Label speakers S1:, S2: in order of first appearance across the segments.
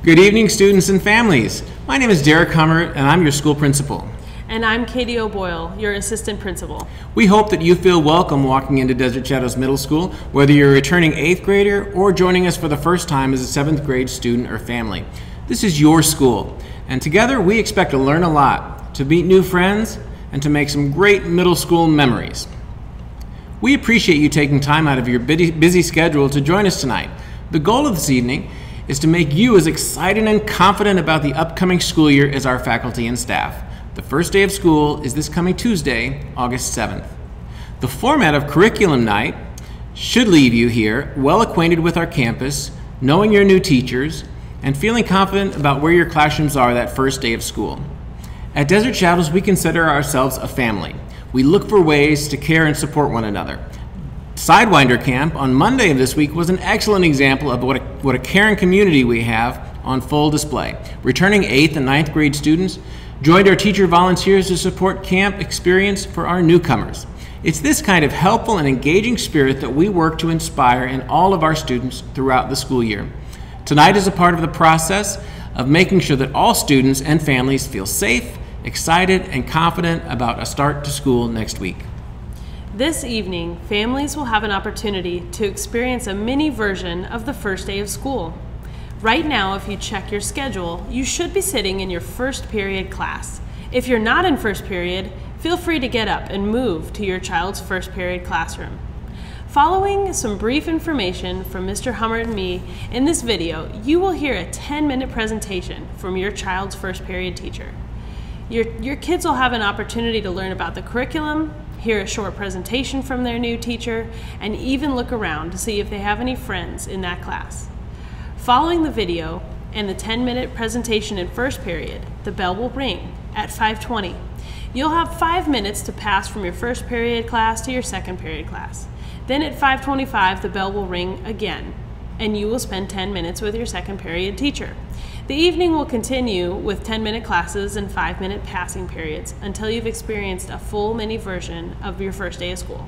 S1: Good evening, students and families. My name is Derek Hummert, and I'm your school principal.
S2: And I'm Katie O'Boyle, your assistant principal.
S1: We hope that you feel welcome walking into Desert Shadows Middle School, whether you're a returning 8th grader or joining us for the first time as a 7th grade student or family. This is your school, and together we expect to learn a lot, to meet new friends, and to make some great middle school memories. We appreciate you taking time out of your busy schedule to join us tonight. The goal of this evening is to make you as excited and confident about the upcoming school year as our faculty and staff. The first day of school is this coming Tuesday, August 7th. The format of curriculum night should leave you here well acquainted with our campus, knowing your new teachers, and feeling confident about where your classrooms are that first day of school. At Desert Shadows, we consider ourselves a family. We look for ways to care and support one another. Sidewinder Camp on Monday of this week was an excellent example of what a caring community we have on full display. Returning 8th and 9th grade students joined our teacher volunteers to support camp experience for our newcomers. It's this kind of helpful and engaging spirit that we work to inspire in all of our students throughout the school year. Tonight is a part of the process of making sure that all students and families feel safe, excited, and confident about a start to school next week.
S2: This evening, families will have an opportunity to experience a mini version of the first day of school. Right now, if you check your schedule, you should be sitting in your first period class. If you're not in first period, feel free to get up and move to your child's first period classroom. Following some brief information from Mr. Hummert and me in this video, you will hear a 10-minute presentation from your child's first period teacher. Your kids will have an opportunity to learn about the curriculum, hear a short presentation from their new teacher, and even look around to see if they have any friends in that class. Following the video and the 10-minute presentation in first period, the bell will ring at 5:20. You'll have 5 minutes to pass from your first period class to your second period class. Then at 5:25, the bell will ring again, and you will spend 10 minutes with your second period teacher. The evening will continue with 10-minute classes and 5-minute passing periods until you've experienced a full mini version of your first day of school.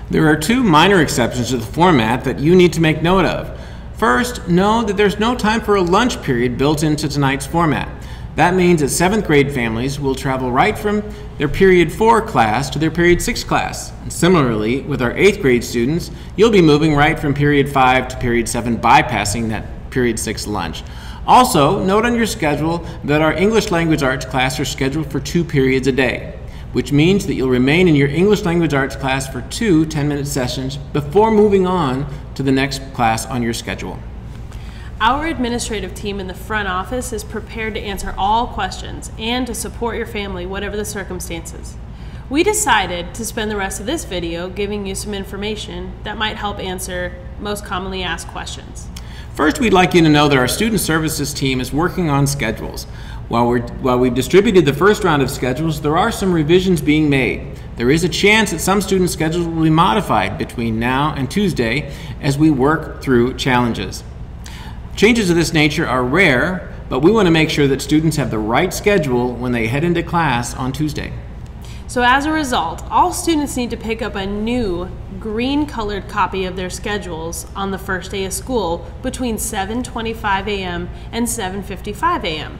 S1: There are two minor exceptions to the format that you need to make note of. First, know that there's no time for a lunch period built into tonight's format. That means that 7th grade families will travel right from their period 4 class to their period 6 class. And similarly, with our 8th grade students, you'll be moving right from period 5 to period 7, bypassing that period 6 lunch. Also, note on your schedule that our English Language Arts class are scheduled for 2 periods a day, which means that you'll remain in your English Language Arts class for 2 10-minute sessions before moving on to the next class on your schedule.
S2: Our administrative team in the front office is prepared to answer all questions and to support your family, whatever the circumstances. We decided to spend the rest of this video giving you some information that might help answer most commonly asked questions.
S1: First, we'd like you to know that our student services team is working on schedules. While we've distributed the first round of schedules, there are some revisions being made. There is a chance that some student schedules will be modified between now and Tuesday as we work through challenges. Changes of this nature are rare, but we want to make sure that students have the right schedule when they head into class on Tuesday.
S2: So as a result, all students need to pick up a new green-colored copy of their schedules on the first day of school between 7:25 a.m. and 7:55 a.m.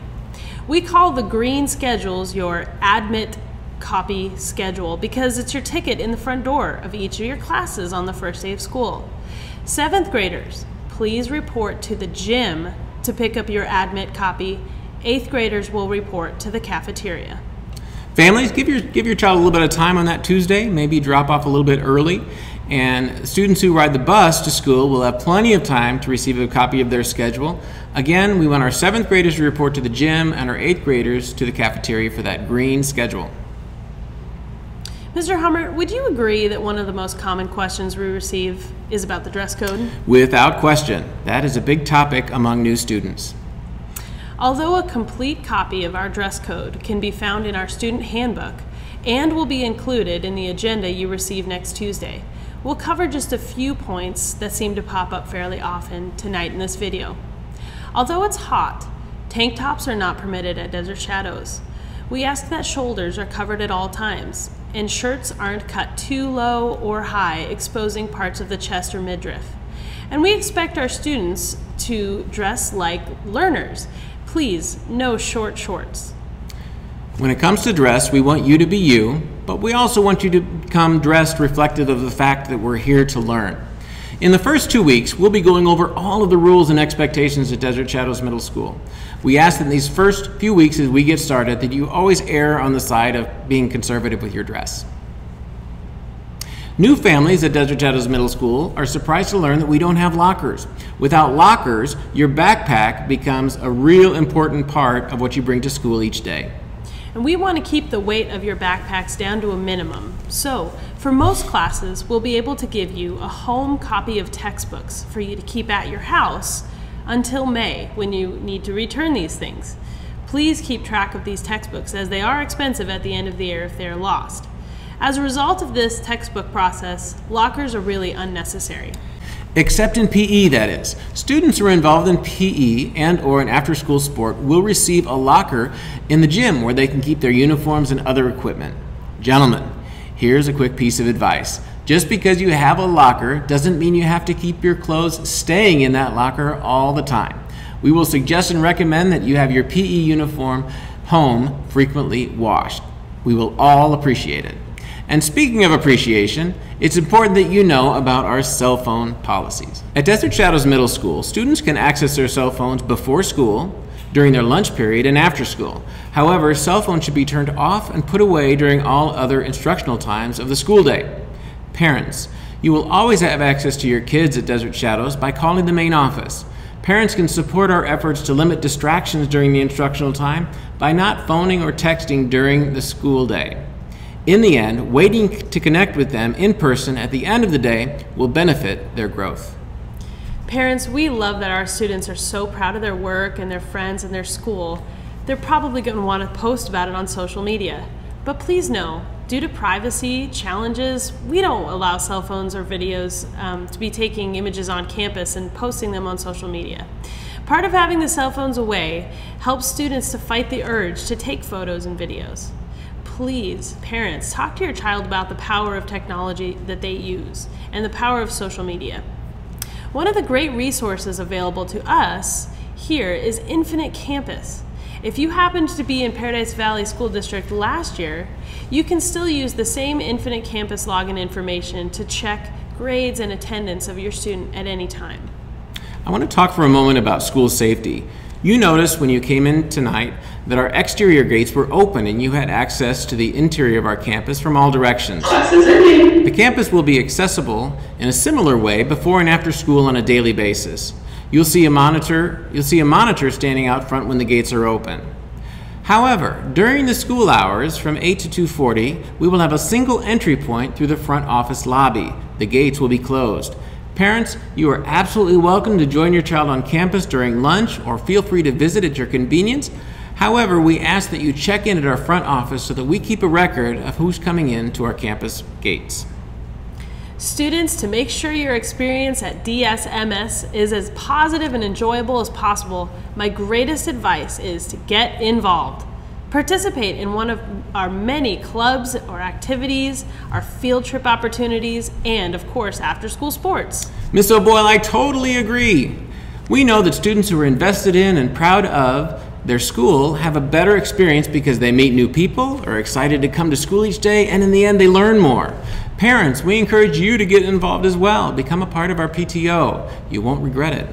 S2: We call the green schedules your admit copy schedule because it's your ticket in the front door of each of your classes on the first day of school. 7th graders, please report to the gym to pick up your admit copy. 8th graders will report to the cafeteria.
S1: Families, give your child a little bit of time on that Tuesday, maybe drop off a little bit early, and students who ride the bus to school will have plenty of time to receive a copy of their schedule. Again, we want our 7th graders to report to the gym and our 8th graders to the cafeteria for that green schedule.
S2: Mr. Hummert, would you agree that one of the most common questions we receive is about the dress code?
S1: Without question, that is a big topic among new students.
S2: Although a complete copy of our dress code can be found in our student handbook and will be included in the agenda you receive next Tuesday, we'll cover just a few points that seem to pop up fairly often tonight in this video. Although it's hot, tank tops are not permitted at Desert Shadows. We ask that shoulders are covered at all times, and shirts aren't cut too low or high, exposing parts of the chest or midriff. And we expect our students to dress like learners. Please, no short shorts.
S1: When it comes to dress, we want you to be you, but we also want you to come dressed reflective of the fact that we're here to learn. In the first 2 weeks, we'll be going over all of the rules and expectations at Desert Shadows Middle School. We ask that in these first few weeks as we get started that you always err on the side of being conservative with your dress. New families at Desert Shadows Middle School are surprised to learn that we don't have lockers. Without lockers, your backpack becomes a real important part of what you bring to school each day.
S2: And we want to keep the weight of your backpacks down to a minimum. So, for most classes, we'll be able to give you a home copy of textbooks for you to keep at your house until May, when you need to return these things. Please keep track of these textbooks, as they are expensive at the end of the year if they are lost. As a result of this textbook process, lockers are really unnecessary.
S1: Except in PE, that is. Students who are involved in PE and or an after-school sport will receive a locker in the gym where they can keep their uniforms and other equipment. Gentlemen, here's a quick piece of advice. Just because you have a locker doesn't mean you have to keep your clothes staying in that locker all the time. We will suggest and recommend that you have your PE uniform home frequently washed. We will all appreciate it. And speaking of appreciation, it's important that you know about our cell phone policies. At Desert Shadows Middle School, students can access their cell phones before school, during their lunch period, and after school. However, cell phones should be turned off and put away during all other instructional times of the school day. Parents, you will always have access to your kids at Desert Shadows by calling the main office. Parents can support our efforts to limit distractions during the instructional time by not phoning or texting during the school day. In the end, waiting to connect with them in person at the end of the day will benefit their growth.
S2: Parents, we love that our students are so proud of their work and their friends and their school. They're probably going to want to post about it on social media. But please know, due to privacy challenges, we don't allow cell phones or videos to be taking images on campus and posting them on social media. Part of having the cell phones away helps students to fight the urge to take photos and videos. Please, parents, talk to your child about the power of technology that they use and the power of social media. One of the great resources available to us here is Infinite Campus. If you happened to be in Paradise Valley School District last year, you can still use the same Infinite Campus login information to check grades and attendance of your student at any time.
S1: I want to talk for a moment about school safety. You noticed when you came in tonight that our exterior gates were open and you had access to the interior of our campus from all directions. The campus will be accessible in a similar way before and after school on a daily basis. You'll see a monitor standing out front when the gates are open. However, during the school hours from 8 to 2:40, we will have a single entry point through the front office lobby. The gates will be closed. Parents, you are absolutely welcome to join your child on campus during lunch or feel free to visit at your convenience. However, we ask that you check in at our front office so that we keep a record of who's coming in to our campus gates.
S2: Students, to make sure your experience at DSMS is as positive and enjoyable as possible, my greatest advice is to get involved. Participate in one of our many clubs or activities, our field trip opportunities, and of course, after-school sports.
S1: Ms. O'Boyle, I totally agree. We know that students who are invested in and proud of their school have a better experience because they meet new people, are excited to come to school each day, and in the end, they learn more. Parents, we encourage you to get involved as well. Become a part of our PTO. You won't regret it.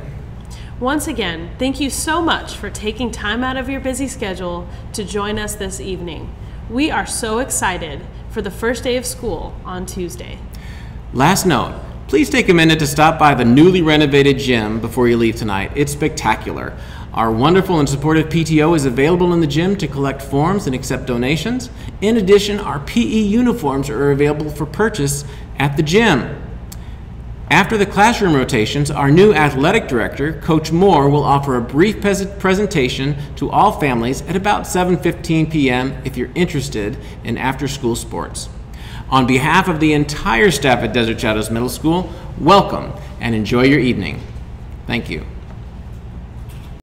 S2: Once again, thank you so much for taking time out of your busy schedule to join us this evening. We are so excited for the first day of school on Tuesday.
S1: Last note, please take a minute to stop by the newly renovated gym before you leave tonight. It's spectacular. Our wonderful and supportive PTO is available in the gym to collect forms and accept donations. In addition, our PE uniforms are available for purchase at the gym. After the classroom rotations, our new athletic director, Coach Moore, will offer a brief presentation to all families at about 7:15 p.m. if you're interested in after-school sports. On behalf of the entire staff at Desert Shadows Middle School, welcome and enjoy your evening. Thank you.